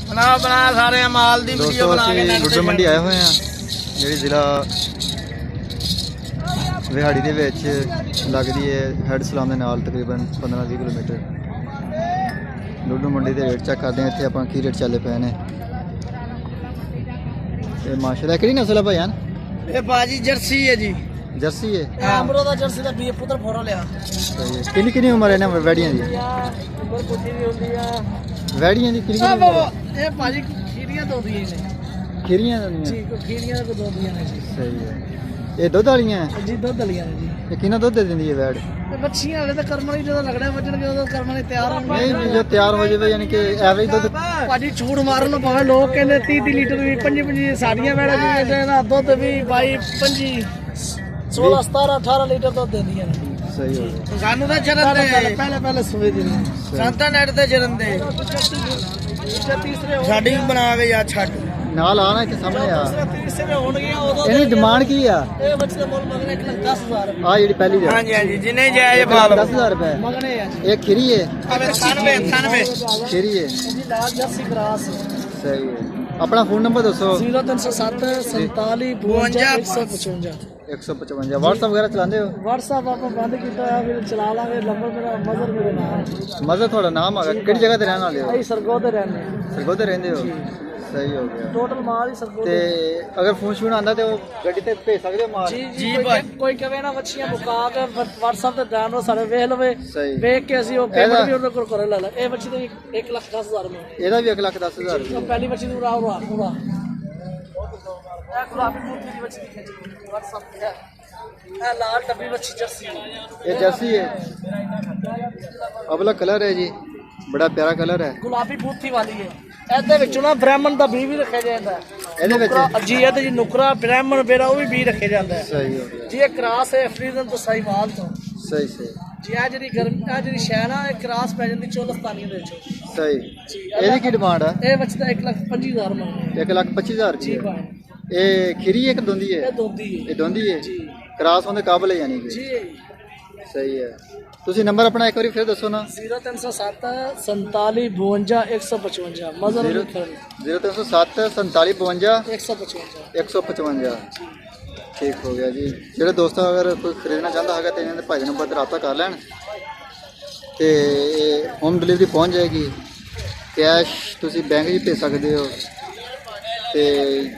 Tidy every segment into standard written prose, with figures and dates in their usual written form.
बना सारे माल दी वीडियो बना के गुड्डू मंडी आए हुए हैं जी जिला विहाड़ी दे विच लगदी है हेड सलाम दे नाल तकरीबन 15-20 किलोमीटर। गुड्डू मंडी दे रेट चेक करते हैं इत्थे आपां की रेट चले पे ने ते माशाल्लाह किहड़ी नस्ल है भाईयान? ये बाजी जर्सी है जी। जर्सी है अमरो दा जर्सी दा बी पुत्र फोटो लिया। किन्नी किन्नी उम्र है ना वैड़ियां दी? उम्र बुद्धि भी होंदी है वैड़ियां दी किन्नी सब ये बाजी खीरियां दोंदियां ने खीरियां दी जी को खीरियां को दोंदियां ने जी। सही है ये दुध वालियां हैं जी दुध वालियां ने जी। ये कितना दुध दे देंदी है वैड़? ते बच्चियां वाले तो करमणी जो लगड़े वजन के करमणी तैयार होंगे नहीं जो तैयार हो जाए यानी कि एवरेज दुध भाजी झूठ मारन नु भावे लोग कहंदे 30 लीटर भी 25 साड़ियां वेड़ा जी देना दुध भी 22 25 16 17 18 लीटर दुध देंदियां ने। सही हो गया सानू ता जरन दे पहले सुवे दी संता नेट ते जरन दे तीसरे साडी बना के या छੱਡ नाल आना इत्थे सामने आ तीसरे होणगे उदों ਇਹਦੀ ਡਿਮਾਂਡ ਕੀ ਆ? ਇਹ ਬੱਚੇ ਦਾ ਮੁੱਲ ਮੰਗਣੇ 1,10,000 ਆ ਜਿਹੜੀ ਪਹਿਲੀ ਦੇ ਹਾਂਜੀ ਹਾਂਜੀ ਜਿੰਨੇ ਜਾਇਜ਼ ਮਾਲ 10,000 ਰੁਪਏ ਮੰਗਣੇ ਆ ਇਹ ਖੀਰੀ ਹੈ 98 ਖੀਰੀ ਹੈ ਜੀ ਲਾਲ ਜਰਸੀ ਕਰਾਸ ਸਹੀ ਹੈ। ਆਪਣਾ ਫੋਨ ਨੰਬਰ ਦੱਸੋ। 0307 47 52 155 155 WhatsApp ਵਗੈਰਾ ਚਲਾਉਂਦੇ ਹੋ? WhatsApp ਆਪਾਂ ਬੰਦ ਕੀਤਾ ਹੋਇਆ ਫਿਰ ਚਲਾ ਲਾਂਗੇ ਨੰਬਰ ਮੇਰਾ ਮਜ਼ਰ ਮੇਰੇ ਨਾਮ ਮਜ਼ਾ ਤੁਹਾਡਾ ਨਾਮ ਹੈਗਾ ਕਿਹੜੀ ਜਗ੍ਹਾ ਤੇ ਰਹਿਣ ਵਾਲੇ ਹੋ? ਅਸੀਂ ਸਰਗੋਧ ਦੇ ਰਹਿੰਦੇ ਹਾਂ ਸਰਗੋਧ ਤੇ ਰਹਿੰਦੇ ਹੋ? ਸਹੀ ਹੋ ਗਿਆ। ਟੋਟਲ ਮਾਲ ਹੀ ਸਰਗੋਧ ਤੇ ਅਗਰ ਫੋਨ ਸ਼ੂਨ ਆਂਦਾ ਤੇ ਉਹ ਗੱਡੀ ਤੇ ਭੇਜ ਸਕਦੇ ਹੋ ਮਾਲ? ਜੀ ਭਾਈ ਕੋਈ ਕਵੇ ਨਾ ਮੱਛੀਆਂ ਮੁਕਾ ਕੇ WhatsApp ਤੇ ਜਾਣੋ ਸਾਰੇ ਵੇਖ ਲਵੇ ਸਹੀ ਵੇਖ ਕੇ ਅਸੀਂ ਉਹ ਪੇਮੈਂਟ ਵੀ ਉਹਨਾਂ ਕੋਲ ਕਰ ਲੈ ਲਾ। ਇਹ ਮੱਛੀ ਦੇ 1,10,000 ਮੈਂ ਇਹਦਾ ਵੀ 1,10,000 ਰੁਪਏ। ਪਹਿਲੀ ਮੱਛੀ ਨੂੰ ਰਾਹ ਉਹਦਾ ਇਹ ਗੁਲਾਬੀ ਮੂਰਤੀ ਦੀ ਮੱਛੀ ਦਿਖੇ ਜੀ WhatsApp ਤੇ ਹੈ। ਇਹ ਲਾਲ ਡੱਬੀ ਮੱਛੀ ਜਰਸੀ ये जर्सी है अगला कलर है जी बड़ा प्यारा कलर है। ਗੁਲਾਬੀ ਬੂਥੀ ਵਾਲੀ ਹੈ। ਇਹਦੇ ਵਿੱਚੋਂ ਨਾ ਬ੍ਰਾਹਮਣ ਦਾ ਬੀ ਵੀ ਰੱਖਿਆ ਜਾਂਦਾ ਹੈ। ਇਹਦੇ ਵਿੱਚ ਜੀ ਇਹਦੇ ਜੀ ਨੁਕਰਾ ਬ੍ਰਾਹਮਣ ਬੇਰਾ ਉਹ ਵੀ ਬੀ ਰੱਖਿਆ ਜਾਂਦਾ ਹੈ। सही हो गया ਜੀ ਇਹ ਕ੍ਰਾਸ ਹੈ ਫਰੀਦਨ ਤੋਂ ਸਾਈਵਾਲ ਤੋਂ सही सही ਜੀ ਆ ਜਿਹੜੀ ਗਰਮ ਆ ਜਿਹੜੀ ਸ਼ਹਿਰ ਆ ਇਹ ਕ੍ਰਾਸ ਪੈ ਜਾਂਦੀ ਚੋਲਸਤਾਨੀਆਂ ਦੇ ਵਿੱਚ सही ਜੀ ਇਹਦੀ ਕੀ ਡਿਮਾਂਡ ਹੈ? ਇਹ ਬੱਚਦਾ 1,25,000 ਮੰਗਦੇ 1,25,000 ਜੀ रुपये। ਭਾਈ ये खीरी है कि दोंदी है? ਇਹ ਦੋਦੀ ਹੈ ये दोंदी है ਜੀ क्रॉस होने काबिल है यानी कि ਜੀ सही है। ਤੁਸੀਂ ਨੰਬਰ ਆਪਣਾ ਇੱਕ ਵਾਰੀ ਫਿਰ ਦੱਸੋ ਨਾ। 0307 47 52 155 ਮਜ਼ਰ 0307 47 52 155 155 ਠੀਕ ਹੋ ਗਿਆ ਜੀ। ਜਿਹੜੇ ਦੋਸਤ ਅਗਰ ਕੋਈ ਖਰੀਦਣਾ ਚਾਹੁੰਦਾ ਹੈਗਾ ਤੇ ਇਹਨਾਂ ਦੇ ਭਾਈ ਨੰਬਰ ਤੇ ਰਾਬਤਾ ਕਰ ਲੈਣ ਤੇ ਹੋਮ ਡਿਲੀਵਰੀ ਪਹੁੰਚ ਜਾਏਗੀ। ਕੈਸ਼ ਤੁਸੀਂ ਬੈਂਕ 'ਚ ਭੇਜ ਸਕਦੇ ਹੋ ਤੇ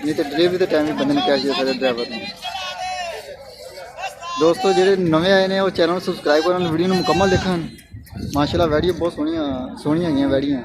ਨਹੀਂ ਤੇ ਡਿਲੀਵਰੀ ਦੇ ਟਾਈਮ ਵੀ ਬੰਦੇ ਨੂੰ ਕੈਸ਼ ਦੇ ਸਕਦੇ ਡਰਾਈਵਰ ਨੂੰ। ਦੋਸਤੋ ਜਿਹੜੇ ਨਵੇਂ ਆਏ ਨੇ ਉਹ ਚੈਨਲ ਨੂੰ ਸਬਸਕ੍ਰਾਈਬ ਕਰਨ ਵੀਡੀਓ ਨੂੰ ਮੁਕੰਮਲ ਦੇਖਣ। ਮਾਸ਼ਾਅੱਲਾ ਵੀਡੀਓ ਬਹੁਤ ਸੋਹਣੀਆਂ ਹੈਗੀਆਂ ਵੀਡੀਓ।